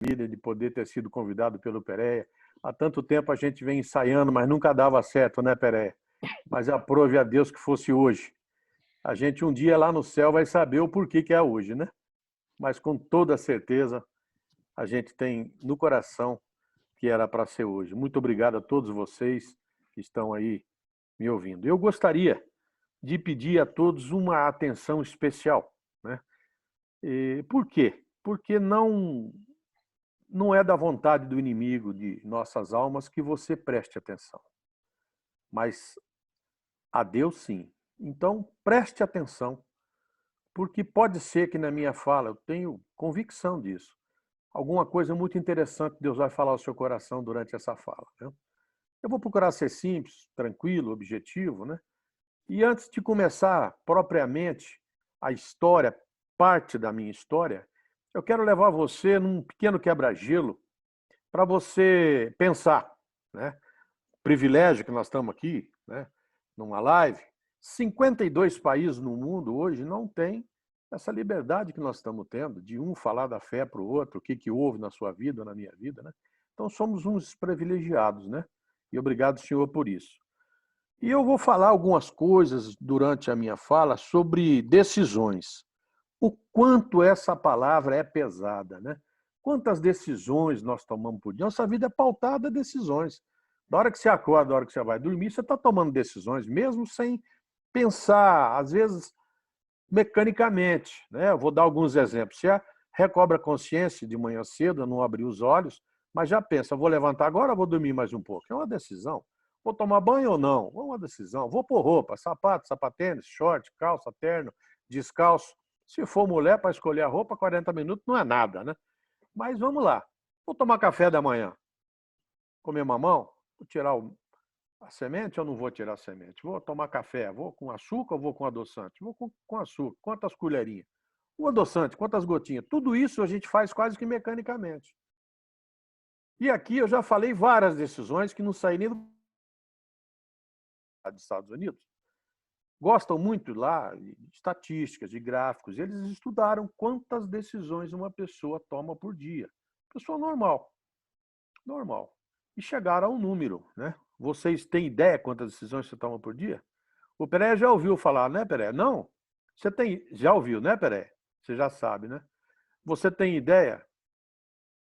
de poder ter sido convidado pelo Pereira. Há tanto tempo a gente vem ensaiando, mas nunca dava certo, né, Pereira? Mas aprove a Deus que fosse hoje. A gente um dia lá no céu vai saber o porquê que é hoje, né? Mas com toda certeza a gente tem no coração que era para ser hoje. Muito obrigado a todos vocês que estão aí me ouvindo. Eu gostaria de pedir a todos uma atenção especial, né? Por quê? Porque não é da vontade do inimigo de nossas almas que você preste atenção, mas a Deus sim. Então, preste atenção, porque pode ser que na minha fala, eu tenho convicção disso, alguma coisa muito interessante Deus vai falar ao seu coração durante essa fala, né? Eu vou procurar ser simples, tranquilo, objetivo, né? E antes de começar propriamente a história, parte da minha história, eu quero levar você num pequeno quebra-gelo para você pensar, né? Privilégio que nós estamos aqui, né? Numa live. 52 países no mundo hoje não têm essa liberdade que nós estamos tendo, de um falar da fé para o outro, o que houve na sua vida, na minha vida, né? Então somos uns privilegiados, né? E obrigado, Senhor, por isso. E eu vou falar algumas coisas durante a minha fala sobre decisões. O quanto essa palavra é pesada, né? Quantas decisões nós tomamos por dia? Nossa vida é pautada a decisões. Da hora que você acorda, da hora que você vai dormir, você está tomando decisões, mesmo sem pensar, às vezes mecanicamente, né? Eu vou dar alguns exemplos. Você recobra a consciência de manhã cedo, não abrir os olhos, mas já pensa, vou levantar agora ou vou dormir mais um pouco? É uma decisão. Vou tomar banho ou não? É uma decisão. Vou pôr roupa, sapato, sapatênis, short, calça, terno, descalço. Se for mulher, para escolher a roupa, 40 minutos não é nada, né? Mas vamos lá. Vou tomar café da manhã. Comer mamão? Vou tirar a semente ou não vou tirar a semente? Vou tomar café. Vou com açúcar ou vou com adoçante? Vou com açúcar. Quantas colherinhas? O adoçante, quantas gotinhas? Tudo isso a gente faz quase que mecanicamente. E aqui eu já falei várias decisões que não saí nem dos Estados Unidos. Gostam muito lá de estatísticas, de gráficos. Eles estudaram quantas decisões uma pessoa toma por dia. Pessoa normal. Normal. E chegaram a um número, né? Vocês têm ideia quantas decisões você toma por dia? O Pereira já ouviu falar, né, Pereira? Não? Você já ouviu, né, Pereira? Você já sabe, né? Você tem ideia,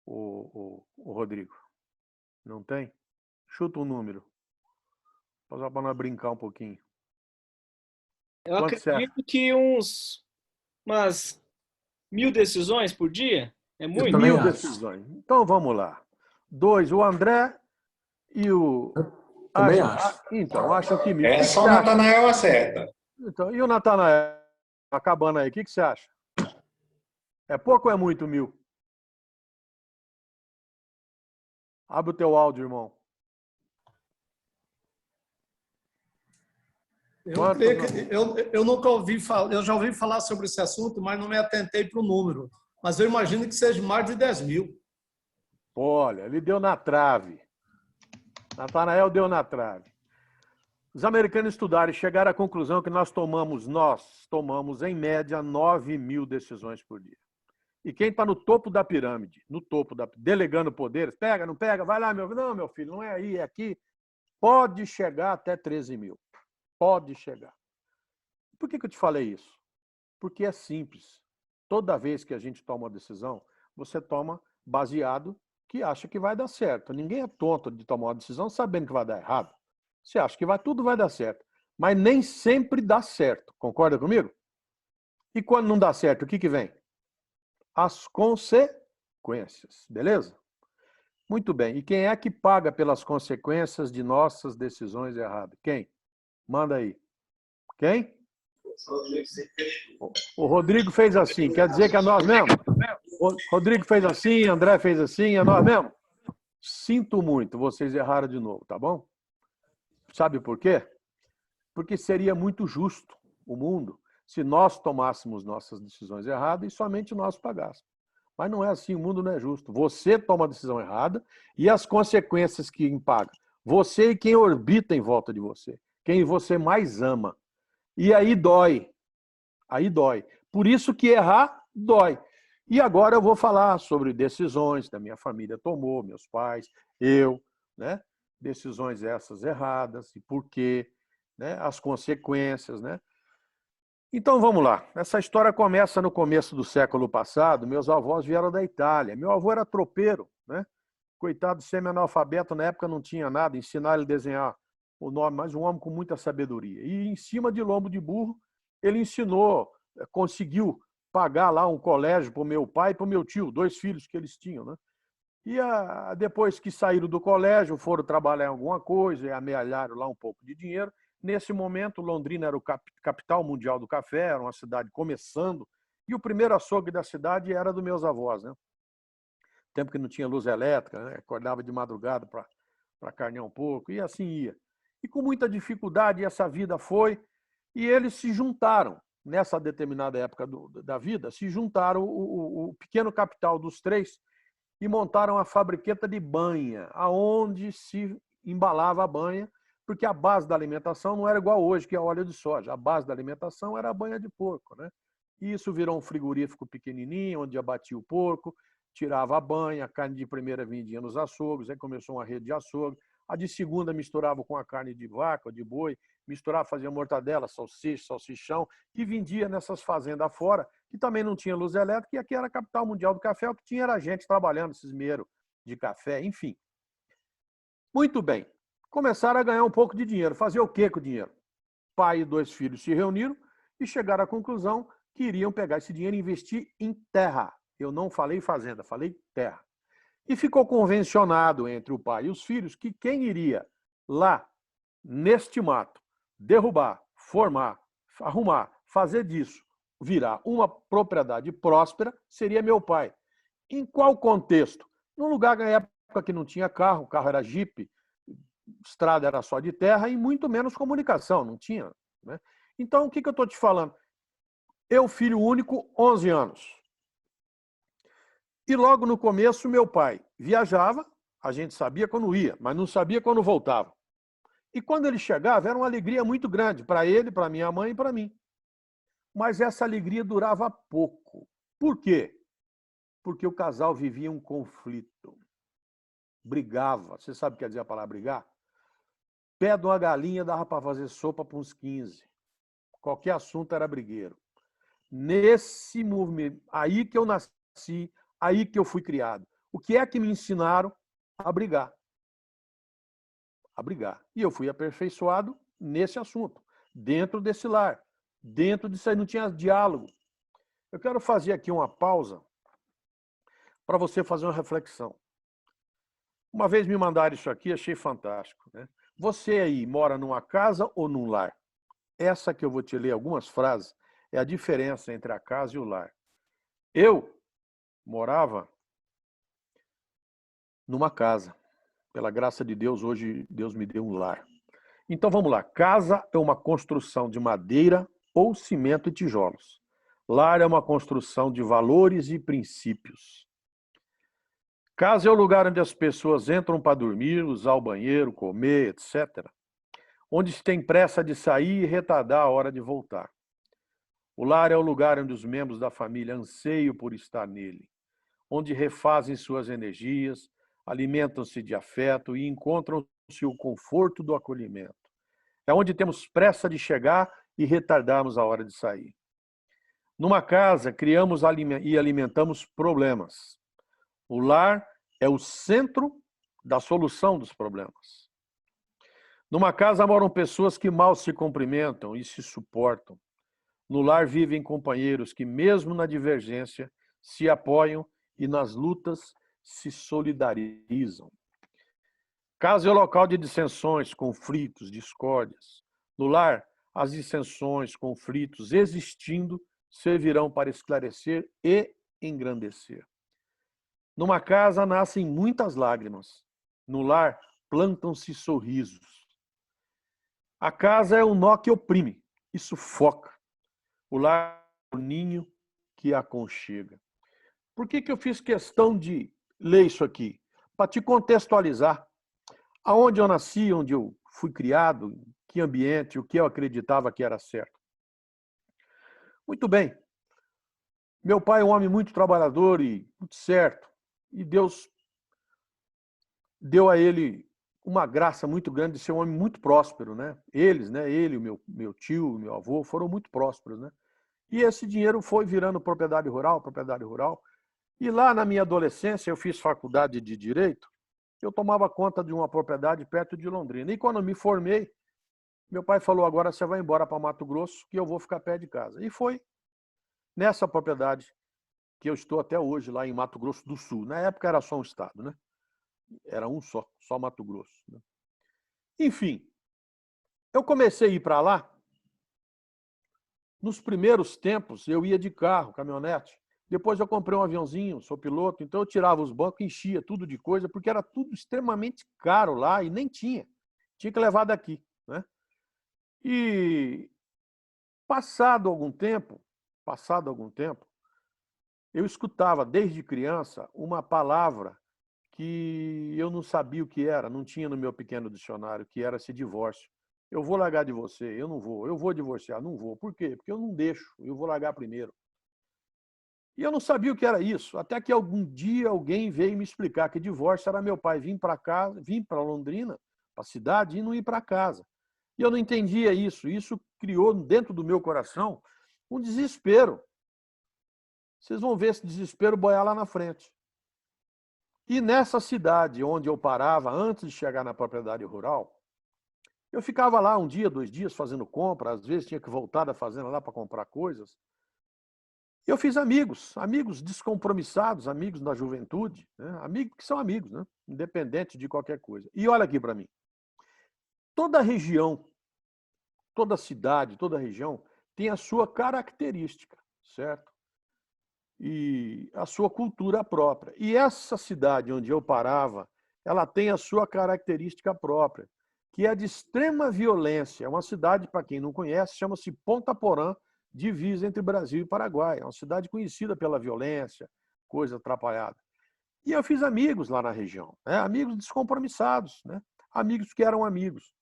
o Rodrigo? Não tem? Chuta um número. Só para nós brincar um pouquinho. Eu acredito que umas 1000 decisões por dia. É muito? 1000 decisões. Então vamos lá. 2, o André e o... Também acho. Então, acham que 1000. É só o Natanael acerta. Então, e o Natanael? Acabando aí, o que você acha? É pouco ou é muito 1000? Abre o teu áudio, irmão. Eu nunca ouvi falar, eu já ouvi falar sobre esse assunto, mas não me atentei para o número. Mas eu imagino que seja mais de 10.000. Olha, ele deu na trave. Natanael deu na trave. Os americanos estudaram e chegaram à conclusão que nós tomamos em média 9.000 decisões por dia. E quem está no topo da pirâmide, delegando poderes, pega, não pega, vai lá, não, meu filho, não é aí, é aqui, pode chegar até 13.000. Pode chegar. Por que eu te falei isso? Porque é simples. Toda vez que a gente toma uma decisão, você toma baseado que acha que vai dar certo. Ninguém é tonto de tomar uma decisão sabendo que vai dar errado. Você acha que tudo vai dar certo. Mas nem sempre dá certo. Concorda comigo? E quando não dá certo, o que vem? As consequências. Beleza? Muito bem. E quem é que paga pelas consequências de nossas decisões erradas? Quem? Manda aí. Quem? O Rodrigo fez assim. Quer dizer que é nós mesmo? O Rodrigo fez assim, André fez assim, é nós mesmo? Sinto muito, vocês erraram de novo, tá bom? Sabe por quê? Porque seria muito justo o mundo se nós tomássemos nossas decisões erradas e somente nós pagássemos. Mas não é assim, o mundo não é justo. Você toma a decisão errada e as consequências que paga. Você e quem orbita em volta de você. Quem você mais ama. E aí dói. Aí dói. Por isso que errar, dói. E agora eu vou falar sobre decisões que a minha família tomou, meus pais, eu, né? Decisões essas erradas e por quê, né? As consequências, né? Então vamos lá. Essa história começa no começo do século passado. Meus avós vieram da Itália. Meu avô era tropeiro, né? Coitado, semi-analfabeto, na época não tinha nada, ensinar ele a desenhar o nome, mas um homem com muita sabedoria. E em cima de lombo de burro, ele ensinou, conseguiu pagar lá um colégio para o meu pai e para o meu tio, 2 filhos que eles tinham, né? E depois que saíram do colégio, foram trabalhar em alguma coisa e amealharam lá um pouco de dinheiro. Nesse momento, Londrina era o capital mundial do café, era uma cidade começando, e o primeiro açougue da cidade era dos meus avós, né? Tempo que não tinha luz elétrica, né? Acordava de madrugada para carnear um pouco, e assim ia. E com muita dificuldade essa vida foi, e eles se juntaram, nessa determinada época da vida, se juntaram o pequeno capital dos 3 e montaram a fabriqueta de banha, aonde se embalava a banha, porque a base da alimentação não era igual hoje, que é óleo de soja. A base da alimentação era a banha de porco, né? E isso virou um frigorífico pequenininho, onde abatia o porco, tirava a banha, a carne de primeira vendia nos açougues, aí começou uma rede de açougue. A de segunda misturava com a carne de vaca, de boi, misturava, fazia mortadela, salsicha, salsichão, e vendia nessas fazendas fora, que também não tinha luz elétrica, e aqui era a capital mundial do café, o que tinha era gente trabalhando, esses meiros de café, enfim. Muito bem. Começaram a ganhar um pouco de dinheiro. Fazer o quê com o dinheiro? Pai e 2 filhos se reuniram e chegaram à conclusão que iriam pegar esse dinheiro e investir em terra. Eu não falei fazenda, falei terra. E ficou convencionado entre o pai e os filhos que quem iria lá, neste mato, derrubar, formar, arrumar, fazer disso, virar uma propriedade próspera, seria meu pai. Em qual contexto? Num lugar na época que não tinha carro, o carro era Jeep, estrada era só de terra e muito menos comunicação, não tinha, né? Então, o que eu estou te falando? Eu, filho único, 11 anos. E logo no começo, meu pai viajava, a gente sabia quando ia, mas não sabia quando voltava. E quando ele chegava, era uma alegria muito grande para ele, para minha mãe e para mim. Mas essa alegria durava pouco. Por quê? Porque o casal vivia um conflito. Brigava. Você sabe o que quer dizer a palavra brigar? Pé de uma galinha dava para fazer sopa para uns 15. Qualquer assunto era brigueiro. Nesse movimento, aí que eu nasci, aí que eu fui criado. O que é que me ensinaram? A brigar. A brigar. E eu fui aperfeiçoado nesse assunto, dentro desse lar. Dentro disso aí não tinha diálogo. Eu quero fazer aqui uma pausa para você fazer uma reflexão. Uma vez me mandaram isso aqui, achei fantástico, né? Você aí mora numa casa ou num lar? Essa que eu vou te ler algumas frases é a diferença entre a casa e o lar. Eu morava numa casa. Pela graça de Deus, hoje Deus me deu um lar. Então vamos lá. Casa é uma construção de madeira ou cimento e tijolos. Lar é uma construção de valores e princípios. Casa é o lugar onde as pessoas entram para dormir, usar o banheiro, comer, etc. Onde se tem pressa de sair e retardar a hora de voltar. O lar é o lugar onde os membros da família anseiam por estar nele, onde refazem suas energias, alimentam-se de afeto e encontram-se o conforto do acolhimento. É onde temos pressa de chegar e retardarmos a hora de sair. Numa casa, criamos e alimentamos problemas. O lar é o centro da solução dos problemas. Numa casa moram pessoas que mal se cumprimentam e se suportam. No lar vivem companheiros que, mesmo na divergência, se apoiam e nas lutas se solidarizam. Casa é o local de dissensões, conflitos, discórdias. No lar, as dissensões, conflitos existindo servirão para esclarecer e engrandecer. Numa casa nascem muitas lágrimas. No lar, plantam-se sorrisos. A casa é um nó que oprime e sufoca. O lar é o ninho que aconchega. Por que eu fiz questão de ler isso aqui? Para te contextualizar. Aonde eu nasci, onde eu fui criado, que ambiente, o que eu acreditava que era certo. Muito bem. Meu pai é um homem muito trabalhador e muito certo. E Deus deu a ele uma graça muito grande de ser um homem muito próspero, né? Eles, né? Ele, o meu tio, o meu avô, foram muito prósperos, né? E esse dinheiro foi virando propriedade rural, propriedade rural. E lá na minha adolescência, eu fiz faculdade de Direito, eu tomava conta de uma propriedade perto de Londrina. E quando eu me formei, meu pai falou, agora você vai embora para Mato Grosso, que eu vou ficar perto de casa. E foi nessa propriedade que eu estou até hoje, lá em Mato Grosso do Sul. Na época era só um estado, né? Era um só Mato Grosso. Né? Enfim, eu comecei a ir para lá. Nos primeiros tempos, eu ia de carro, caminhonete. Depois eu comprei um aviãozinho, sou piloto, então eu tirava os bancos, enchia tudo de coisa, porque era tudo extremamente caro lá e nem tinha. Tinha que levar daqui. Né? E passado algum tempo, eu escutava desde criança uma palavra que eu não sabia o que era, não tinha no meu pequeno dicionário, que era esse divórcio. Eu vou largar de você, eu não vou. Eu vou divorciar, não vou. Por quê? Porque eu não deixo, eu vou largar primeiro. E eu não sabia o que era isso, até que algum dia alguém veio me explicar que divórcio era meu pai vir para casa, vir para Londrina, para a cidade, e não ir para casa. E eu não entendia isso. Isso criou dentro do meu coração um desespero. Vocês vão ver esse desespero boiar lá na frente. E nessa cidade onde eu parava, antes de chegar na propriedade rural, eu ficava lá um dia, 2 dias fazendo compra, às vezes tinha que voltar da fazenda lá para comprar coisas. Eu fiz amigos descompromissados, amigos da juventude, né? Amigos que são amigos, né? Independente de qualquer coisa. E olha aqui para mim. Toda região, toda cidade, toda região tem a sua característica, certo? E a sua cultura própria. E essa cidade onde eu parava, ela tem a sua característica própria, que é de extrema violência. É uma cidade, para quem não conhece, chama-se Ponta Porã, divisa entre Brasil e Paraguai. É uma cidade conhecida pela violência, coisa atrapalhada. E eu fiz amigos lá na região, né? Amigos descompromissados, né? Amigos que eram amigos.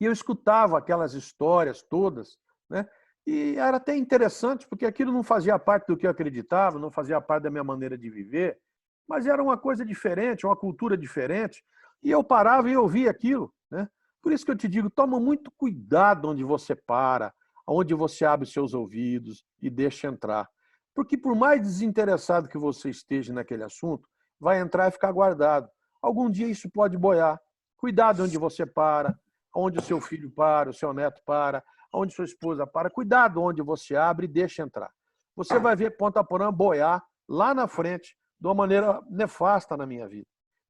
E eu escutava aquelas histórias todas, né? E era até interessante, porque aquilo não fazia parte do que eu acreditava, não fazia parte da minha maneira de viver, mas era uma coisa diferente, uma cultura diferente, e eu parava e ouvia aquilo. Né? Por isso que eu te digo, toma muito cuidado onde você para, onde você abre seus ouvidos e deixa entrar. Porque por mais desinteressado que você esteja naquele assunto, vai entrar e ficar guardado. Algum dia isso pode boiar. Cuidado onde você para, onde o seu filho para, o seu neto para, onde sua esposa para. Cuidado onde você abre e deixa entrar. Você vai ver Ponta Porã boiar lá na frente de uma maneira nefasta na minha vida.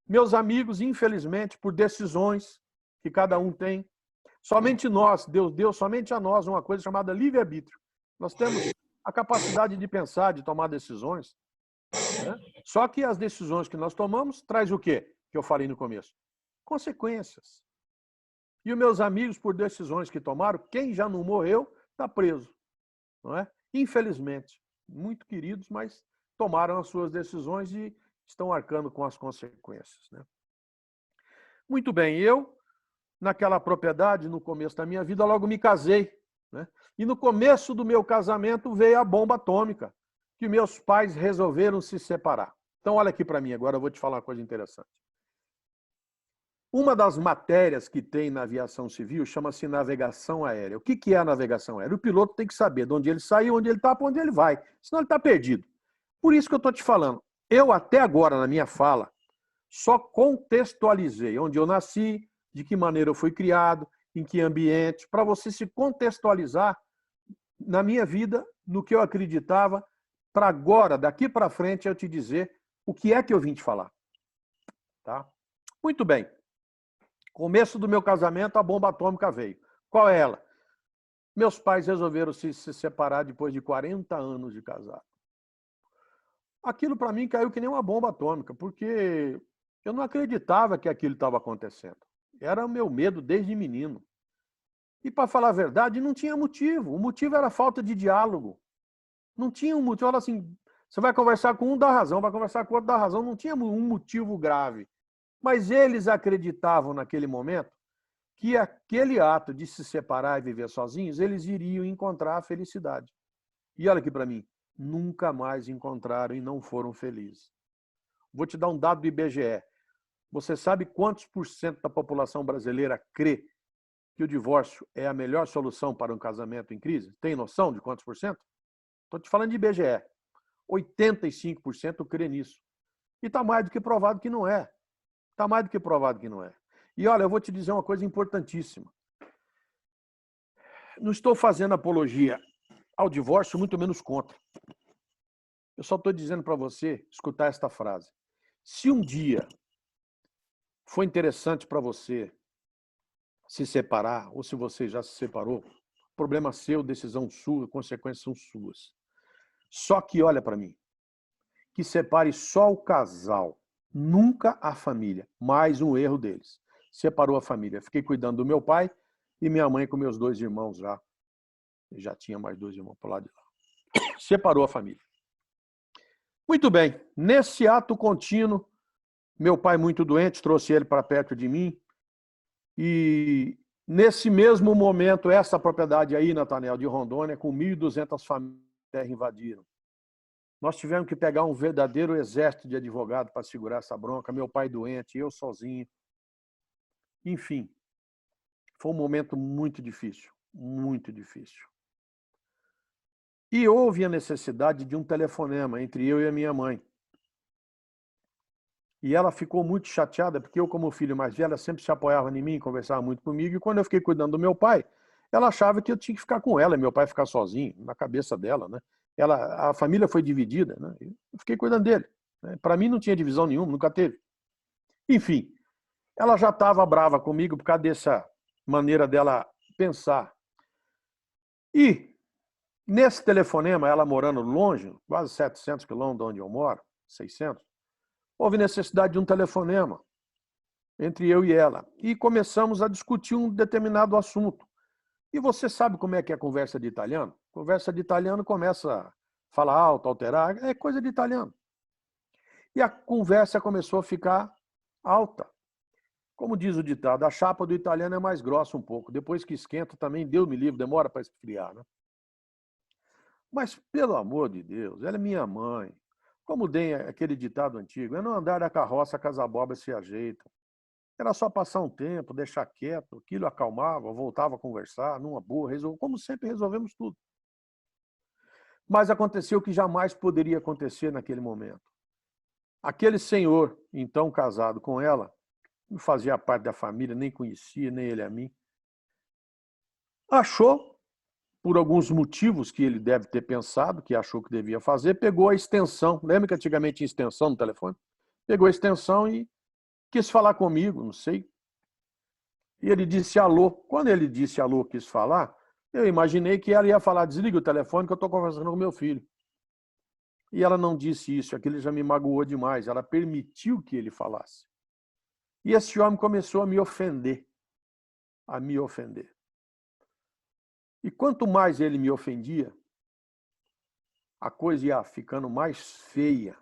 Meus amigos, infelizmente, por decisões que cada um tem, somente nós, Deus deu somente a nós uma coisa chamada livre-arbítrio. Nós temos a capacidade de pensar, de tomar decisões. Né? Só que as decisões que nós tomamos traz o quê? Que eu falei no começo. Consequências. E os meus amigos, por decisões que tomaram, quem já não morreu, está preso. Não é? Infelizmente. Muito queridos, mas tomaram as suas decisões e estão arcando com as consequências. Né? Muito bem, eu, naquela propriedade, no começo da minha vida, logo me casei. Né? E no começo do meu casamento veio a bomba atômica, que meus pais resolveram se separar. Então, olha aqui para mim, agora eu vou te falar uma coisa interessante. Uma das matérias que tem na aviação civil chama-se navegação aérea. O que é a navegação aérea? O piloto tem que saber de onde ele saiu, onde ele está, para onde ele vai. Senão ele está perdido. Por isso que eu estou te falando. Eu, até agora, na minha fala, só contextualizei onde eu nasci, de que maneira eu fui criado, em que ambiente, para você se contextualizar na minha vida, no que eu acreditava, para agora, daqui para frente, eu te dizer o que é que eu vim te falar. Tá? Muito bem. Começo do meu casamento, a bomba atômica veio. Qual é ela? Meus pais resolveram se separar depois de 40 anos de casado. Aquilo para mim caiu que nem uma bomba atômica, porque eu não acreditava que aquilo estava acontecendo. Era o meu medo desde menino. E para falar a verdade, não tinha motivo. O motivo era a falta de diálogo. Não tinha um motivo. Olha assim, você vai conversar com um, dá razão, vai conversar com o outro, dá razão. Não tinha um motivo grave. Mas eles acreditavam naquele momento que aquele ato de se separar e viver sozinhos, eles iriam encontrar a felicidade. E olha aqui para mim, nunca mais encontraram e não foram felizes. Vou te dar um dado do IBGE. Você sabe quantos por cento da população brasileira crê que o divórcio é a melhor solução para um casamento em crise? Tem noção de quantos por cento? Estou te falando de IBGE. 85% crê nisso. E está mais do que provado que não é. Está mais do que provado que não é. E olha, eu vou te dizer uma coisa importantíssima. Não estou fazendo apologia ao divórcio, muito menos contra. Eu só estou dizendo para você escutar esta frase. Se um dia foi interessante para você se separar, ou se você já se separou, problema seu, decisão sua, consequências são suas. Só que, olha para mim, que separe só o casal, nunca a família. Mais um erro deles. Separou a família. Fiquei cuidando do meu pai e minha mãe com meus 2 irmãos já. Eu já tinha mais 2 irmãos para lá de lá. Separou a família. Muito bem. Nesse ato contínuo, meu pai muito doente, trouxe ele para perto de mim. E nesse mesmo momento, essa propriedade aí, Nathaniel, de Rondônia, com 1.200 famílias invadiram. Nós tivemos que pegar um verdadeiro exército de advogados para segurar essa bronca. Meu pai doente, eu sozinho. Enfim, foi um momento muito difícil, muito difícil. E houve a necessidade de um telefonema entre eu e a minha mãe. E ela ficou muito chateada, porque eu, como filho mais velho, sempre se apoiava em mim, conversava muito comigo. E quando eu fiquei cuidando do meu pai, ela achava que eu tinha que ficar com ela, e meu pai ficar sozinho, na cabeça dela, né? A família foi dividida, né? Eu fiquei cuidando dele. Né? Para mim não tinha divisão nenhuma, nunca teve. Enfim, ela já estava brava comigo por causa dessa maneira dela pensar. E nesse telefonema, ela morando longe, quase 700 quilômetros de onde eu moro, 600, houve necessidade de um telefonema entre eu e ela. E começamos a discutir um determinado assunto. E você sabe como é que é a conversa de italiano? Conversa de italiano começa a falar alto, alterar, é coisa de italiano. E a conversa começou a ficar alta. Como diz o ditado, a chapa do italiano é mais grossa um pouco. Depois que esquenta, também, Deus me livre, demora para esfriar, né? Mas, pelo amor de Deus, ela é minha mãe. Como tem aquele ditado antigo, é no andar da carroça que as abóboras se ajeitam. Era só passar um tempo, deixar quieto, aquilo acalmava, voltava a conversar, numa boa, como sempre resolvemos tudo. Mas aconteceu o que jamais poderia acontecer naquele momento. Aquele senhor, então casado com ela, não fazia parte da família, nem conhecia, nem ele a mim, achou, por alguns motivos que ele deve ter pensado, que achou que devia fazer, pegou a extensão, lembra que antigamente tinha extensão no telefone? Pegou a extensão e quis falar comigo, não sei. E ele disse alô. Quando ele disse alô, quis falar, eu imaginei que ela ia falar, desliga o telefone que eu estou conversando com meu filho. E ela não disse isso, aquilo já me magoou demais. Ela permitiu que ele falasse. E esse homem começou a me ofender. A me ofender. E quanto mais ele me ofendia, a coisa ia ficando mais feia.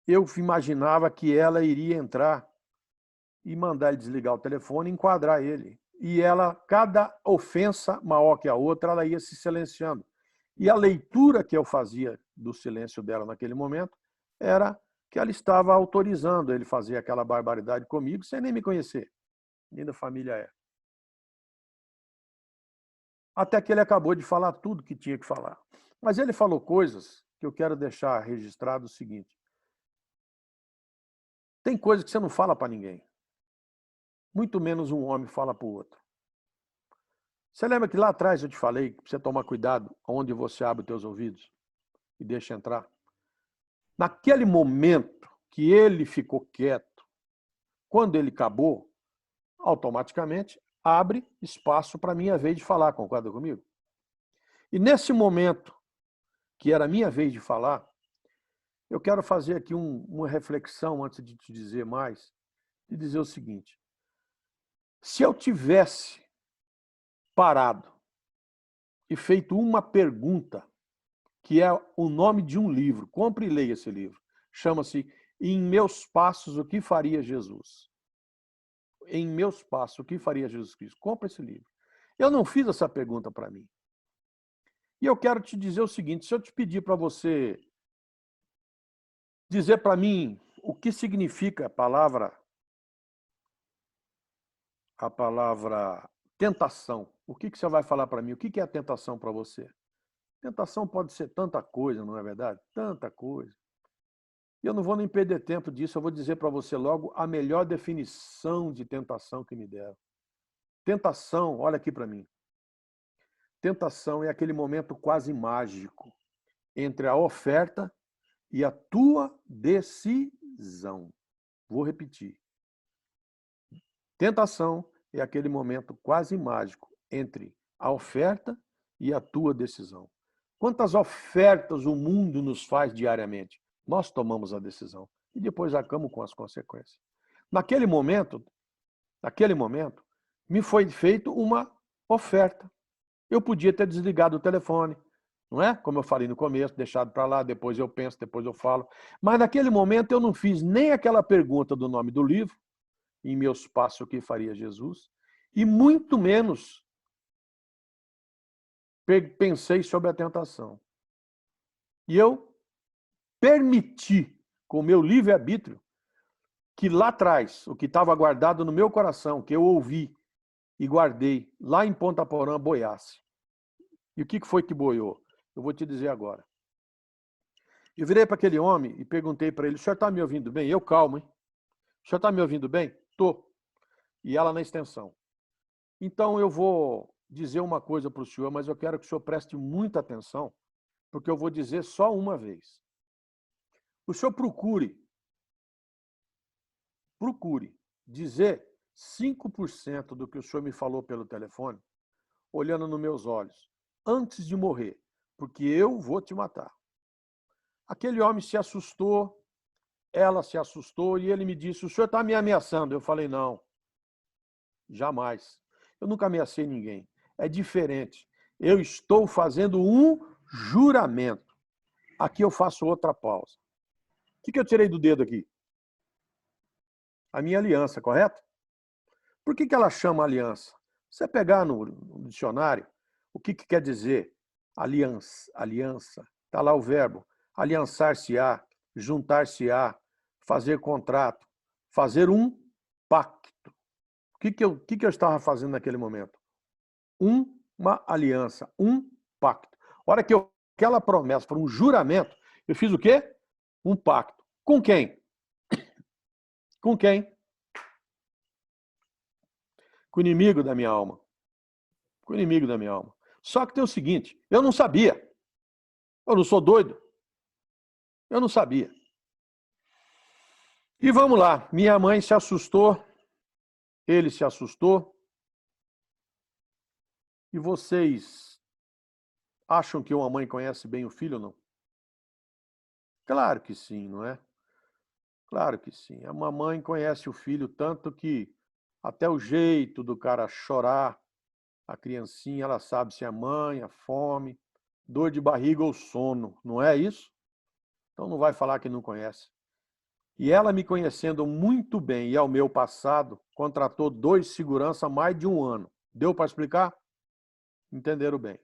Eu imaginava que ela iria entrar e mandar ele desligar o telefone e enquadrar ele. E ela, cada ofensa maior que a outra, ela ia se silenciando. E a leitura que eu fazia do silêncio dela naquele momento era que ela estava autorizando ele fazer aquela barbaridade comigo sem nem me conhecer. Nem da família é. Até que ele acabou de falar tudo que tinha que falar. Mas ele falou coisas que eu quero deixar registrado o seguinte. Tem coisas que você não fala para ninguém. Muito menos um homem fala para o outro. Você lembra que lá atrás eu te falei que você tomar cuidado onde você abre os teus ouvidos e deixa entrar? Naquele momento que ele ficou quieto, quando ele acabou, automaticamente abre espaço para a minha vez de falar, concorda comigo? E nesse momento que era a minha vez de falar, eu quero fazer aqui uma reflexão antes de te dizer mais, e dizer o seguinte. Se eu tivesse parado e feito uma pergunta, que é o nome de um livro, compre e leia esse livro, chama-se Em Meus Passos, o que faria Jesus? Em Meus Passos, o que faria Jesus Cristo? Compre esse livro. Eu não fiz essa pergunta para mim. E eu quero te dizer o seguinte, se eu te pedir para você dizer para mim o que significa a palavra tentação, o que você vai falar para mim? O que é a tentação para você? Tentação pode ser tanta coisa, não é verdade? Tanta coisa. E eu não vou nem perder tempo disso, eu vou dizer para você logo a melhor definição de tentação que me deram. Tentação, olha aqui para mim. Tentação é aquele momento quase mágico entre a oferta e a tua decisão. Vou repetir. Tentação é aquele momento quase mágico entre a oferta e a tua decisão. Quantas ofertas o mundo nos faz diariamente? Nós tomamos a decisão e depois arcamos com as consequências. Naquele momento, me foi feita uma oferta. Eu podia ter desligado o telefone, não é? Como eu falei no começo, deixado para lá, depois eu penso, depois eu falo. Mas naquele momento eu não fiz nem aquela pergunta do nome do livro, em meus passos o que faria Jesus, e muito menos pensei sobre a tentação. E eu permiti, com o meu livre-arbítrio, que lá atrás, o que estava guardado no meu coração, que eu ouvi e guardei, lá em Ponta Porã, boiasse. E o que foi que boiou? Eu vou te dizer agora. Eu virei para aquele homem e perguntei para ele, o senhor está me ouvindo bem? Eu calmo, hein? O senhor está me ouvindo bem? Estou. E ela na extensão. Então eu vou dizer uma coisa para o senhor, mas eu quero que o senhor preste muita atenção, porque eu vou dizer só uma vez. O senhor procure dizer 5% do que o senhor me falou pelo telefone, olhando nos meus olhos, antes de morrer, porque eu vou te matar. Aquele homem se assustou, ela se assustou e ele me disse, o senhor está me ameaçando. Eu falei, não, jamais. Eu nunca ameacei ninguém. É diferente. Eu estou fazendo um juramento. Aqui eu faço outra pausa. O que eu tirei do dedo aqui? A minha aliança, correto? Por que ela chama aliança? Você pegar no dicionário, o que quer dizer aliança? Aliança. Está lá o verbo. Aliançar-se-á, juntar-se-á, fazer contrato, fazer um pacto. O que eu estava fazendo naquele momento? Uma aliança, um pacto. A hora que aquela promessa for um juramento, eu fiz o quê? Um pacto. Com quem? Com quem? Com o inimigo da minha alma. Com o inimigo da minha alma. Só que tem o seguinte, eu não sabia. Eu não sou doido. Eu não sabia. E vamos lá, minha mãe se assustou, ele se assustou. E vocês acham que uma mãe conhece bem o filho ou não? Claro que sim, não é? Claro que sim. A mamãe conhece o filho tanto que até o jeito do cara chorar, a criancinha, ela sabe se é mãe, a fome, dor de barriga ou sono, não é isso? Então não vai falar que não conhece. E ela me conhecendo muito bem e ao meu passado, contratou 2 seguranças há mais de 1 ano. Deu para explicar? Entenderam bem.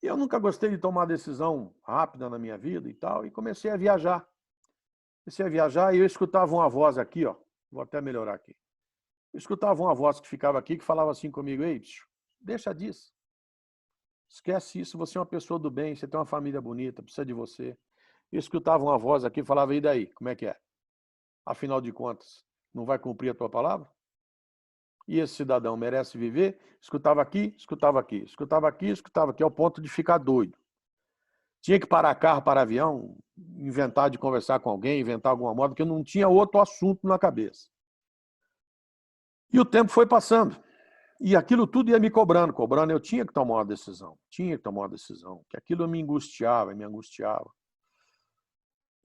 E eu nunca gostei de tomar decisão rápida na minha vida e tal, e comecei a viajar. Comecei a viajar e eu escutava uma voz aqui, ó. Vou até melhorar aqui. Eu escutava uma voz que ficava aqui, que falava assim comigo, ei, bicho, deixa disso. Esquece isso, você é uma pessoa do bem, você tem uma família bonita, precisa de você. Eu escutava uma voz aqui e falava, e daí, como é que é? Afinal de contas, não vai cumprir a tua palavra? E esse cidadão merece viver? Escutava aqui, escutava aqui, escutava aqui, escutava aqui, ao ponto de ficar doido. Tinha que parar carro, parar avião, inventar de conversar com alguém, inventar alguma moda, porque eu não tinha outro assunto na cabeça. E o tempo foi passando. E aquilo tudo ia me cobrando. Eu tinha que tomar uma decisão. Que aquilo me angustiava.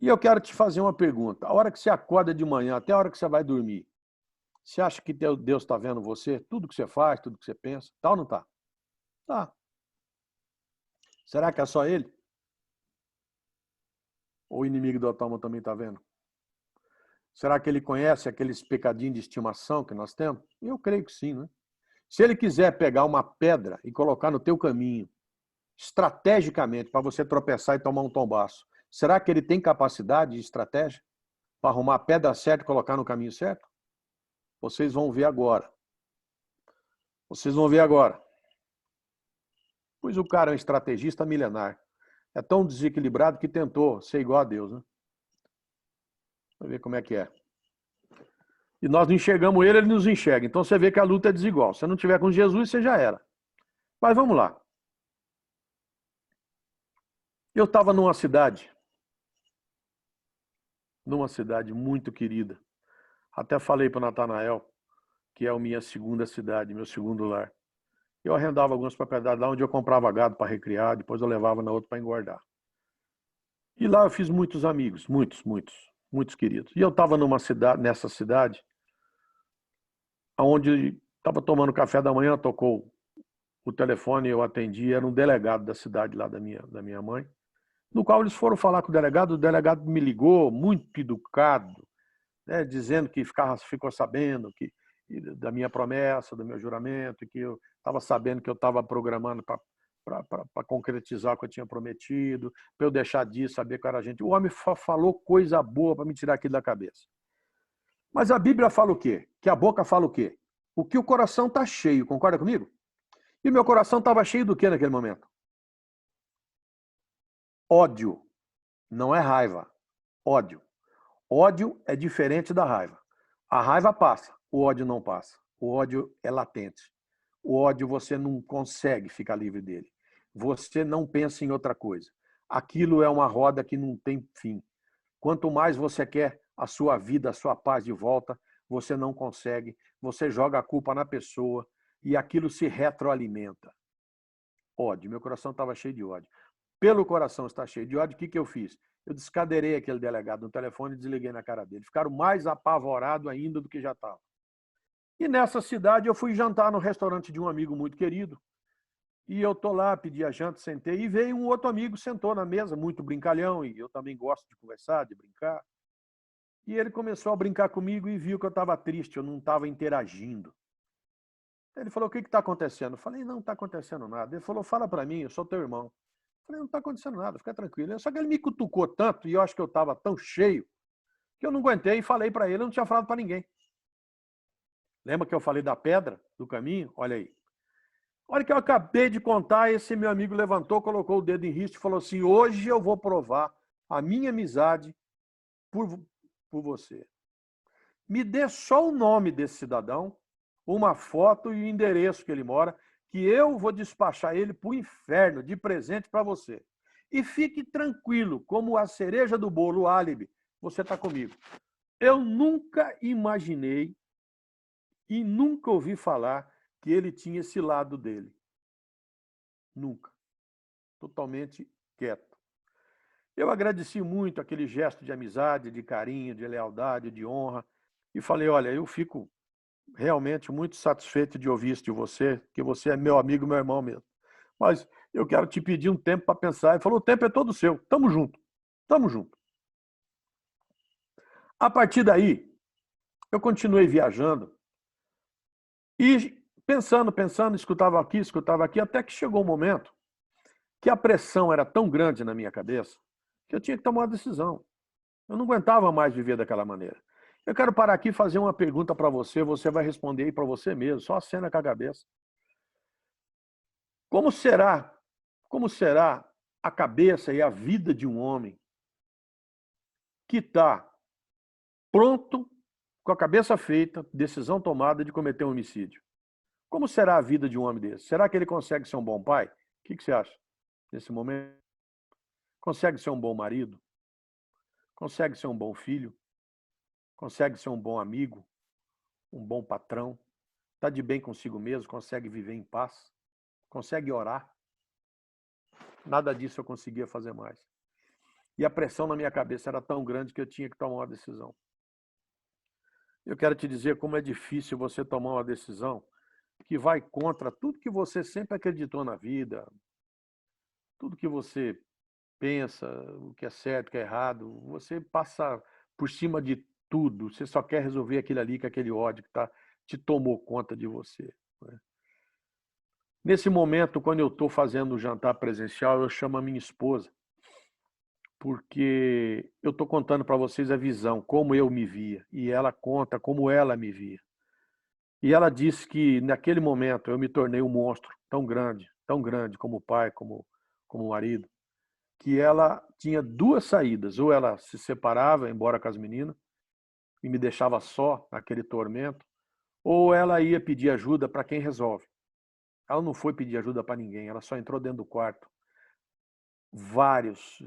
E eu quero te fazer uma pergunta. A hora que você acorda de manhã, até a hora que você vai dormir, você acha que Deus está vendo você? Tudo que você faz, tudo que você pensa? Tá ou não tá? Tá. Será que é só Ele? Ou o inimigo da tua alma também está vendo? Será que Ele conhece aqueles pecadinhos de estimação que nós temos? Eu creio que sim, né? Se Ele quiser pegar uma pedra e colocar no teu caminho, estrategicamente, para você tropeçar e tomar um tombaço, será que ele tem capacidade de estratégia para arrumar a pedra certa e colocar no caminho certo? Vocês vão ver agora. Vocês vão ver agora. Pois o cara é um estrategista milenar. É tão desequilibrado que tentou ser igual a Deus, né? Vamos ver como é que é. E nós não enxergamos ele, ele nos enxerga. Então você vê que a luta é desigual. Se não tiver com Jesus, você já era. Mas vamos lá. Eu estava numa cidade muito querida. Até falei para o Natanael, que é a minha segunda cidade, meu segundo lar. Eu arrendava algumas propriedades lá onde eu comprava gado para recriar, depois eu levava na outra para engordar. E lá eu fiz muitos amigos, muitos queridos. E eu estava nessa cidade, onde estava tomando café da manhã, tocou o telefone, eu atendi, era um delegado da cidade lá da minha mãe, no qual eles foram falar com o delegado me ligou, muito educado, né, dizendo que ficou sabendo da minha promessa, do meu juramento, que eu estava sabendo que eu estava programando para concretizar o que eu tinha prometido, para eu deixar disso, saber que era gente. O homem falou coisa boa para me tirar aquilo da cabeça. Mas a Bíblia fala o quê? Que a boca fala o quê? O que o coração está cheio, concorda comigo? E meu coração estava cheio do quê naquele momento? Ódio. Não é raiva. Ódio. Ódio é diferente da raiva. A raiva passa, o ódio não passa. O ódio é latente. O ódio você não consegue ficar livre dele. Você não pensa em outra coisa. Aquilo é uma roda que não tem fim. Quanto mais você quer a sua vida, a sua paz de volta, você não consegue. Você joga a culpa na pessoa e aquilo se retroalimenta. Ódio. Meu coração estava cheio de ódio. Pelo coração estar cheio de ódio, o que eu fiz? Eu descadeirei aquele delegado no telefone e desliguei na cara dele. Ficaram mais apavorados ainda do que já estavam. E nessa cidade eu fui jantar no restaurante de um amigo muito querido. E eu tô lá, pedi a janta, sentei, e veio um outro amigo, sentou na mesa, muito brincalhão, e eu também gosto de conversar, de brincar. E ele começou a brincar comigo e viu que eu estava triste, eu não estava interagindo. Ele falou, o que está acontecendo? Eu falei, não está acontecendo nada. Ele falou, fala para mim, eu sou teu irmão. Eu falei, não está acontecendo nada, fica tranquilo. Só que ele me cutucou tanto, e eu acho que eu estava tão cheio, que eu não aguentei e falei para ele, eu não tinha falado para ninguém. Lembra que eu falei da pedra, do caminho? Olha aí. A hora que eu acabei de contar, esse meu amigo levantou, colocou o dedo em risco e falou assim, hoje eu vou provar a minha amizade por você. Me dê só o nome desse cidadão, uma foto e o endereço que ele mora, que eu vou despachar ele para o inferno de presente para você. E fique tranquilo, como a cereja do bolo, o álibi, você está comigo. Eu nunca imaginei e nunca ouvi falar que ele tinha esse lado dele. Nunca. Totalmente quieto. Eu agradeci muito aquele gesto de amizade, de carinho, de lealdade, de honra, e falei, olha, eu fico realmente muito satisfeito de ouvir isso de você, que você é meu amigo, meu irmão mesmo. Mas eu quero te pedir um tempo para pensar. Ele falou, o tempo é todo seu, tamo junto, tamo junto. A partir daí, eu continuei viajando e pensando, escutava aqui, até que chegou um momento que a pressão era tão grande na minha cabeça que eu tinha que tomar uma decisão. Eu não aguentava mais viver daquela maneira. Eu quero parar aqui e fazer uma pergunta para você, você vai responder aí para você mesmo, só acena com a cabeça. Como será a cabeça e a vida de um homem que está pronto, com a cabeça feita, decisão tomada de cometer um homicídio? Como será a vida de um homem desse? Será que ele consegue ser um bom pai? O que você acha nesse momento? Consegue ser um bom marido? Consegue ser um bom filho? Consegue ser um bom amigo? Um bom patrão? Está de bem consigo mesmo? Consegue viver em paz? Consegue orar? Nada disso eu conseguia fazer mais. E a pressão na minha cabeça era tão grande que eu tinha que tomar uma decisão. Eu quero te dizer como é difícil você tomar uma decisão que vai contra tudo que você sempre acreditou na vida, tudo que você pensa, o que é certo, o que é errado, você passa por cima de tudo, você só quer resolver aquilo ali, com aquele ódio que te tomou conta de você. Né? Nesse momento, quando eu estou fazendo o jantar presencial, eu chamo a minha esposa, porque eu estou contando para vocês a visão, como eu me via, e ela conta como ela me via. E ela disse que naquele momento eu me tornei um monstro tão grande como pai, como marido, que ela tinha duas saídas: ou ela se separava, ia embora com as meninas, e me deixava só naquele tormento, ou ela ia pedir ajuda para quem resolve. Ela não foi pedir ajuda para ninguém, ela só entrou dentro do quarto. Vários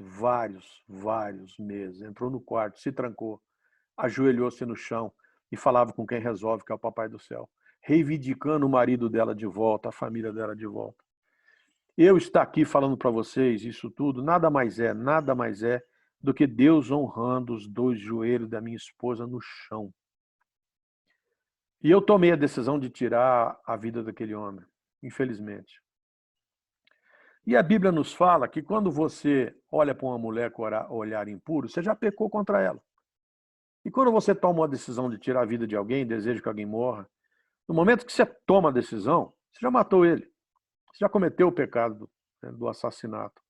meses. Entrou no quarto, se trancou, ajoelhou-se no chão e falava com quem resolve, que é o Papai do Céu, reivindicando o marido dela de volta, a família dela de volta. Eu estar aqui falando para vocês isso tudo, nada mais é do que Deus honrando os dois joelhos da minha esposa no chão. E eu tomei a decisão de tirar a vida daquele homem, infelizmente. E a Bíblia nos fala que quando você olha para uma mulher com olhar impuro, você já pecou contra ela. E quando você toma uma decisão de tirar a vida de alguém, deseja que alguém morra, no momento que você toma a decisão, você já matou ele. Você já cometeu o pecado do assassinato.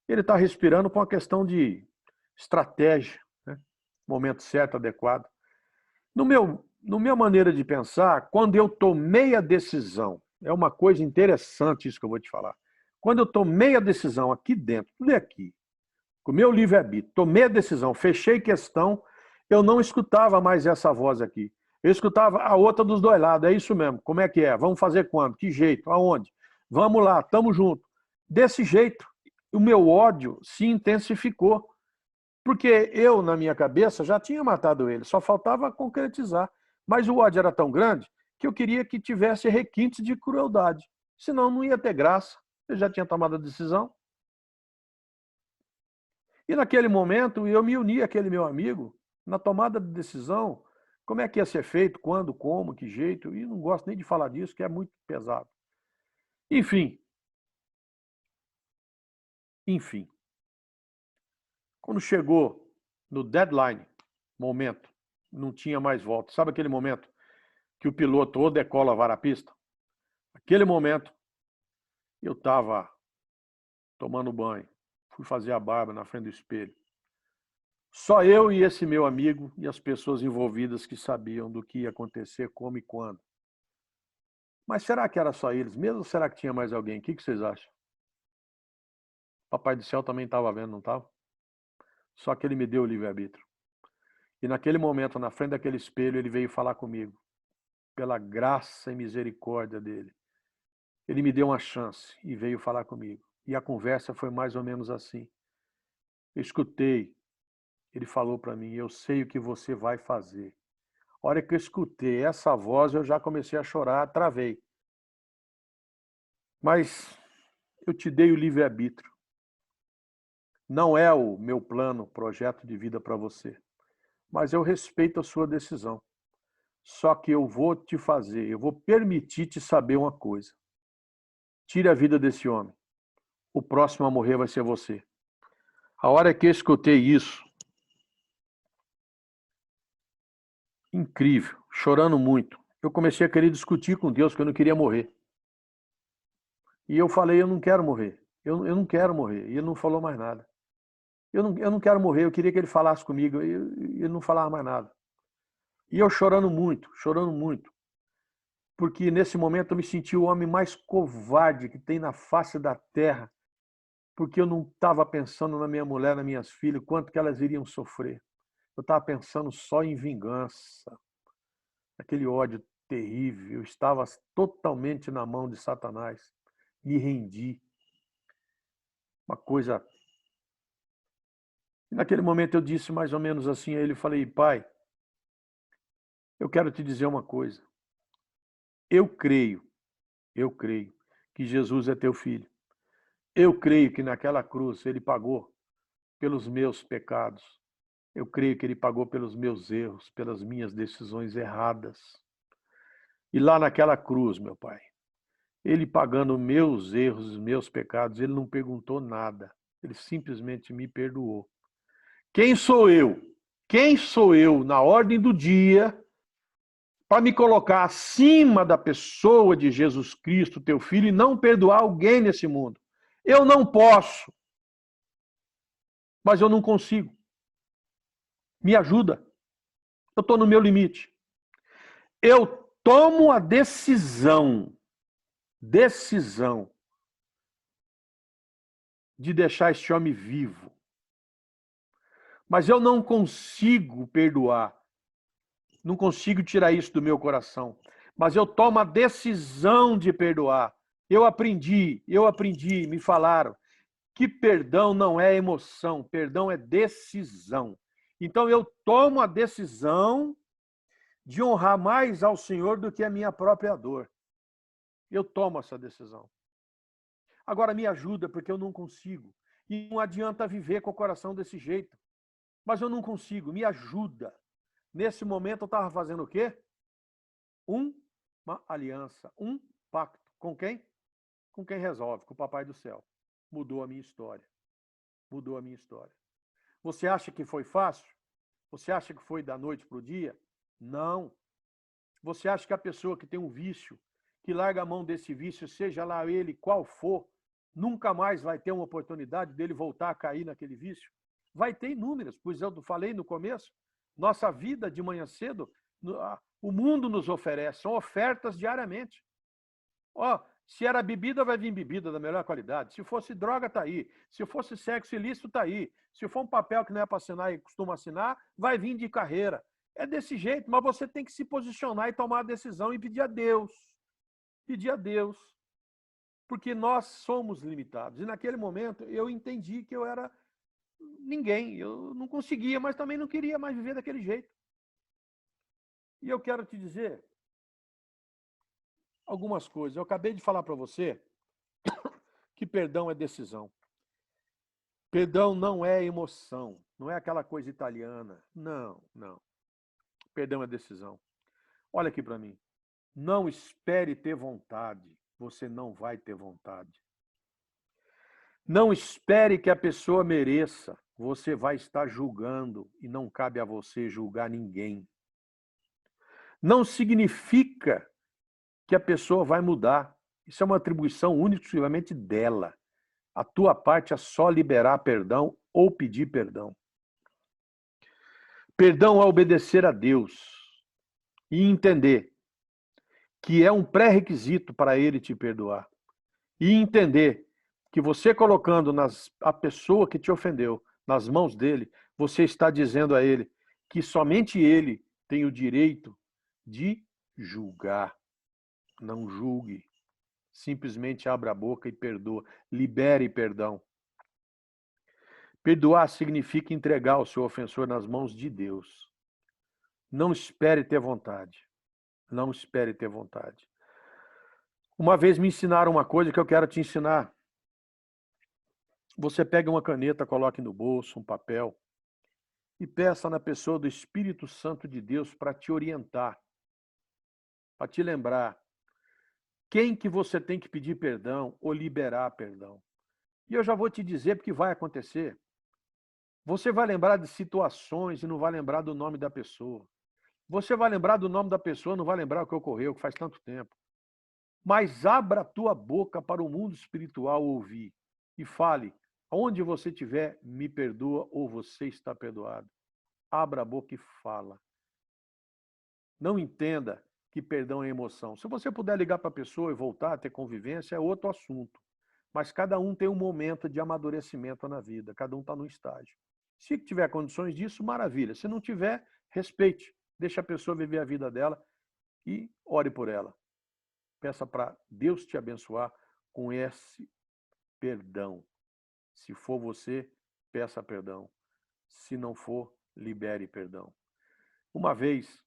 Ele está respirando com uma questão de estratégia, né? Momento certo, adequado. No minha maneira de pensar, quando eu tomei a decisão, é uma coisa interessante isso que eu vou te falar. Quando eu tomei a decisão aqui dentro, tudo é aqui, com o meu livre-arbítrio, tomei a decisão, fechei questão, eu não escutava mais essa voz aqui. Eu escutava a outra dos dois lados, é isso mesmo, como é que é? Vamos fazer quando? Que jeito? Aonde? Vamos lá, estamos juntos. Desse jeito, o meu ódio se intensificou. Porque eu, na minha cabeça, já tinha matado ele, só faltava concretizar. Mas o ódio era tão grande que eu queria que tivesse requintes de crueldade. Senão não ia ter graça. Eu já tinha tomado a decisão. E naquele momento eu me uni àquele meu amigo na tomada de decisão. Como é que ia ser feito, quando, como, que jeito. E não gosto nem de falar disso, que é muito pesado. Enfim. Quando chegou no deadline, momento, não tinha mais volta. Sabe aquele momento que o piloto ou decola a varapista? Aquele momento, eu estava tomando banho, fui fazer a barba na frente do espelho. Só eu e esse meu amigo e as pessoas envolvidas que sabiam do que ia acontecer, como e quando. Mas será que era só eles mesmo ou será que tinha mais alguém? O que vocês acham? Papai do Céu também estava vendo, não estava? Só que ele me deu o livre-arbítrio. E naquele momento, na frente daquele espelho, ele veio falar comigo. Pela graça e misericórdia dele. Ele me deu uma chance e veio falar comigo. E a conversa foi mais ou menos assim. Eu escutei. Ele falou para mim, eu sei o que você vai fazer. A hora que eu escutei essa voz, eu já comecei a chorar, travei. Mas eu te dei o livre-arbítrio. Não é o meu plano, projeto de vida para você. Mas eu respeito a sua decisão. Só que eu vou permitir te saber uma coisa. Tire a vida desse homem. O próximo a morrer vai ser você. A hora que eu escutei isso, incrível, chorando muito, eu comecei a querer discutir com Deus, que eu não queria morrer. E eu falei, eu não quero morrer. Eu não quero morrer. E ele não falou mais nada. Eu não quero morrer, eu queria que ele falasse comigo. E ele não falava mais nada. E eu chorando muito. Porque nesse momento eu me senti o homem mais covarde que tem na face da terra. Porque eu não estava pensando na minha mulher, nas minhas filhas, quanto que elas iriam sofrer. Eu estava pensando só em vingança. Aquele ódio terrível. Eu estava totalmente na mão de Satanás. Me rendi. Uma coisa... E naquele momento eu disse mais ou menos assim a ele, falei, pai, eu quero te dizer uma coisa. Eu creio que Jesus é teu filho. Eu creio que naquela cruz ele pagou pelos meus pecados. Eu creio que ele pagou pelos meus erros, pelas minhas decisões erradas. E lá naquela cruz, meu pai, ele pagando meus erros, meus pecados, ele não perguntou nada. Ele simplesmente me perdoou. Quem sou eu? Quem sou eu, na ordem do dia, para me colocar acima da pessoa de Jesus Cristo, teu filho, e não perdoar alguém nesse mundo. Eu não posso, mas eu não consigo. Me ajuda. Eu estou no meu limite. Eu tomo a decisão de deixar este homem vivo. Mas eu não consigo perdoar. Não consigo tirar isso do meu coração. Mas eu tomo a decisão de perdoar. Eu aprendi, me falaram que perdão não é emoção, perdão é decisão. Então eu tomo a decisão de honrar mais ao Senhor do que a minha própria dor. Eu tomo essa decisão. Agora me ajuda, porque eu não consigo. E não adianta viver com o coração desse jeito. Mas eu não consigo, me ajuda. Nesse momento eu estava fazendo o quê? Uma aliança, um pacto. Com quem? Com quem resolve, com o Papai do Céu. Mudou a minha história. Mudou a minha história. Você acha que foi fácil? Você acha que foi da noite para o dia? Não. Você acha que a pessoa que tem um vício, que larga a mão desse vício, seja lá ele qual for, nunca mais vai ter uma oportunidade dele voltar a cair naquele vício? Vai ter inúmeras, pois eu falei no começo, nossa vida de manhã cedo, o mundo nos oferece, são ofertas diariamente. Se era bebida, vai vir bebida da melhor qualidade. Se fosse droga, está aí. Se fosse sexo ilícito, está aí. Se for um papel que não é para assinar e costuma assinar, vai vir de carreira. É desse jeito, mas você tem que se posicionar e tomar a decisão e pedir a Deus. Pedir a Deus. Porque nós somos limitados. E naquele momento eu entendi que eu era ninguém. Eu não conseguia, mas também não queria mais viver daquele jeito. E eu quero te dizer algumas coisas. Eu acabei de falar para você que perdão é decisão. Perdão não é emoção. Não é aquela coisa italiana. Não, não. Perdão é decisão. Olha aqui para mim. Não espere ter vontade. Você não vai ter vontade. Não espere que a pessoa mereça. Você vai estar julgando e não cabe a você julgar ninguém. Não significa que a pessoa vai mudar. Isso é uma atribuição única e exclusivamente dela. A tua parte é só liberar perdão ou pedir perdão. Perdão é obedecer a Deus e entender que é um pré-requisito para Ele te perdoar. E entender que você colocando a pessoa que te ofendeu nas mãos dele, você está dizendo a ele que somente ele tem o direito de julgar. Não julgue. Simplesmente abra a boca e perdoa. Libere perdão. Perdoar significa entregar o seu ofensor nas mãos de Deus. Não espere ter vontade. Não espere ter vontade. Uma vez me ensinaram uma coisa que eu quero te ensinar. Você pega uma caneta, coloque no bolso, um papel, e peça na pessoa do Espírito Santo de Deus para te orientar, para te lembrar quem que você tem que pedir perdão ou liberar perdão. E eu já vou te dizer porque vai acontecer. Você vai lembrar de situações e não vai lembrar do nome da pessoa. Você vai lembrar do nome da pessoa, não vai lembrar o que ocorreu, que faz tanto tempo. Mas abra a tua boca para o mundo espiritual ouvir e fale, onde você estiver, me perdoa ou você está perdoado. Abra a boca e fala. Não entenda que perdão é emoção. Se você puder ligar para a pessoa e voltar a ter convivência, é outro assunto. Mas cada um tem um momento de amadurecimento na vida, cada um está num estágio. Se tiver condições disso, maravilha. Se não tiver, respeite. Deixa a pessoa viver a vida dela e ore por ela. Peça para Deus te abençoar com esse perdão. Se for você, peça perdão. Se não for, libere perdão. Uma vez,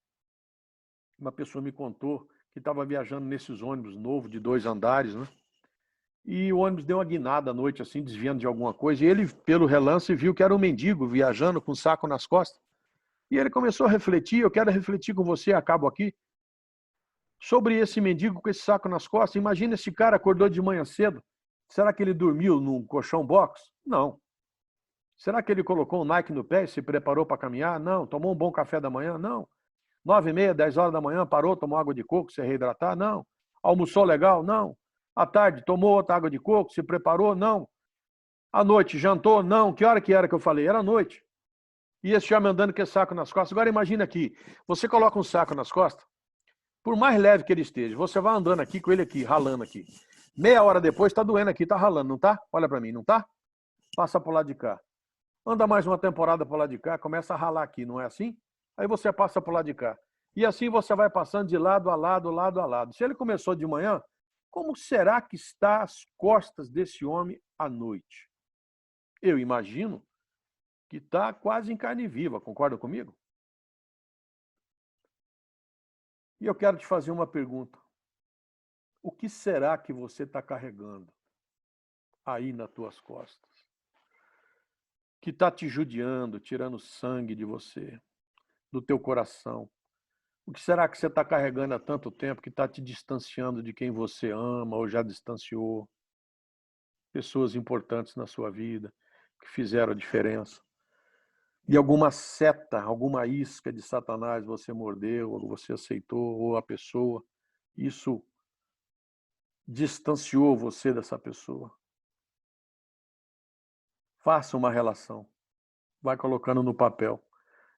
uma pessoa me contou que estava viajando nesses ônibus novos de 2 andares, né? E o ônibus deu uma guinada à noite, assim, desviando de alguma coisa. E ele, pelo relance, viu que era um mendigo viajando com um saco nas costas. E ele começou a refletir, eu quero refletir com você, acabo aqui, sobre esse mendigo com esse saco nas costas. Imagina esse cara acordou de manhã cedo. Será que ele dormiu num colchão box? Não. Será que ele colocou um Nike no pé e se preparou para caminhar? Não. Tomou um bom café da manhã? Não. 9h30, 10 horas da manhã, parou, tomou água de coco, se reidratar? Não. Almoçou legal? Não. À tarde, tomou outra água de coco, se preparou? Não. À noite, jantou? Não. Que hora que era que eu falei? Era à noite. E esse homem andando com esse saco nas costas. Agora imagina aqui, você coloca um saco nas costas, por mais leve que ele esteja, você vai andando aqui com ele aqui, ralando aqui. Meia hora depois, está doendo aqui, está ralando, não está? Olha para mim, não está? Passa para o lado de cá. Anda mais uma temporada para o lado de cá, começa a ralar aqui, não é assim? Aí você passa para o lado de cá. E assim você vai passando de lado a lado, lado a lado. Se ele começou de manhã, como será que está as costas desse homem à noite? Eu imagino que está quase em carne viva, concorda comigo? E eu quero te fazer uma pergunta. O que será que você está carregando aí nas tuas costas? Que está te judiando, tirando sangue de você, do teu coração. O que será que você está carregando há tanto tempo que está te distanciando de quem você ama ou já distanciou? Pessoas importantes na sua vida que fizeram a diferença. E alguma seta, alguma isca de Satanás você mordeu, ou você aceitou, ou a pessoa, isso distanciou você dessa pessoa. Faça uma relação. Vai colocando no papel.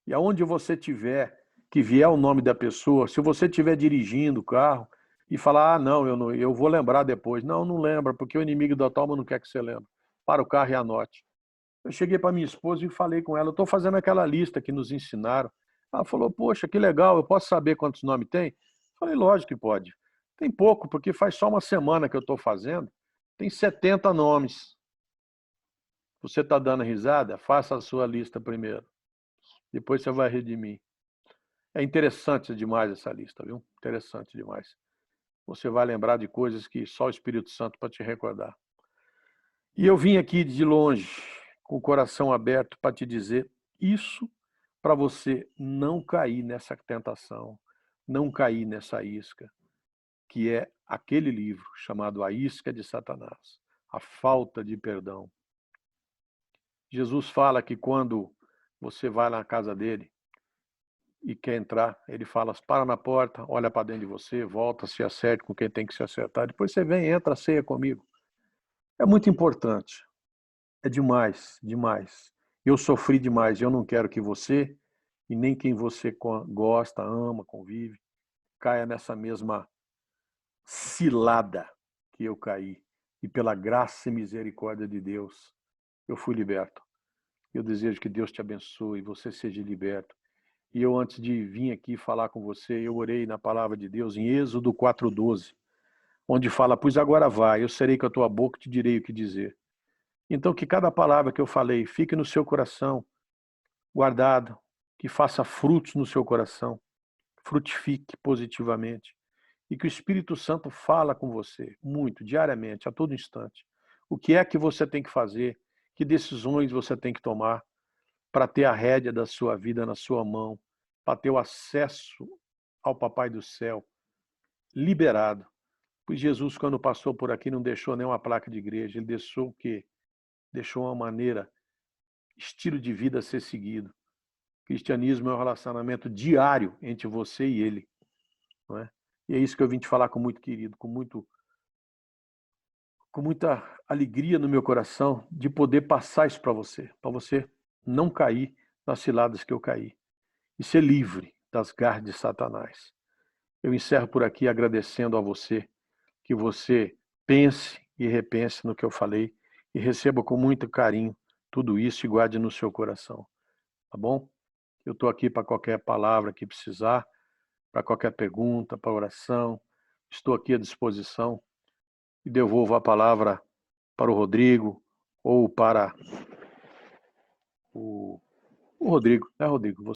E aonde você tiver, que vier o nome da pessoa, se você estiver dirigindo o carro e falar, não, eu vou lembrar depois. Não, não lembra, porque o inimigo da tua alma não quer que você lembre. Para o carro e anote. Eu cheguei para minha esposa e falei com ela, eu estou fazendo aquela lista que nos ensinaram. Ela falou, poxa, que legal, eu posso saber quantos nomes tem? Falei, lógico que pode. Tem pouco, porque faz só uma semana que eu estou fazendo. Tem 70 nomes. Você está dando risada? Faça a sua lista primeiro. Depois você vai rir de mim. É interessante demais essa lista, viu? Interessante demais. Você vai lembrar de coisas que só o Espírito Santo para te recordar. E eu vim aqui de longe, com o coração aberto, para te dizer isso, para você não cair nessa tentação, não cair nessa isca, que é aquele livro chamado A Isca de Satanás, a falta de perdão. Jesus fala que quando você vai na casa dele e quer entrar, ele fala, para na porta, olha para dentro de você, volta, se acerte com quem tem que se acertar, depois você vem, entra, ceia comigo. É muito importante. É demais, demais. Eu sofri demais. Eu não quero que você, e nem quem você gosta, ama, convive, caia nessa mesma cilada que eu caí. E pela graça e misericórdia de Deus, eu fui liberto. Eu desejo que Deus te abençoe, você seja liberto. E eu, antes de vir aqui falar com você, eu orei na palavra de Deus em Êxodo 4:12, onde fala, pois agora vai, eu serei com a tua boca e te direi o que dizer. Então, que cada palavra que eu falei fique no seu coração, guardado, que faça frutos no seu coração, frutifique positivamente. E que o Espírito Santo fala com você, muito, diariamente, a todo instante. O que é que você tem que fazer, que decisões você tem que tomar para ter a rédea da sua vida na sua mão, para ter o acesso ao Papai do Céu, liberado. Pois Jesus, quando passou por aqui, não deixou nenhuma placa de igreja, ele deixou o quê? Deixou uma maneira, estilo de vida a ser seguido. Cristianismo é um relacionamento diário entre você e ele. Não é? E é isso que eu vim te falar com muito querido, com muita alegria no meu coração de poder passar isso para você não cair nas ciladas que eu caí e ser livre das garras de Satanás. Eu encerro por aqui agradecendo a você, que você pense e repense no que eu falei e receba com muito carinho tudo isso e guarde no seu coração. Tá bom? Eu estou aqui para qualquer palavra que precisar, para qualquer pergunta, para oração. Estou aqui à disposição e devolvo a palavra para o Rodrigo ou para o Rodrigo, né, Rodrigo?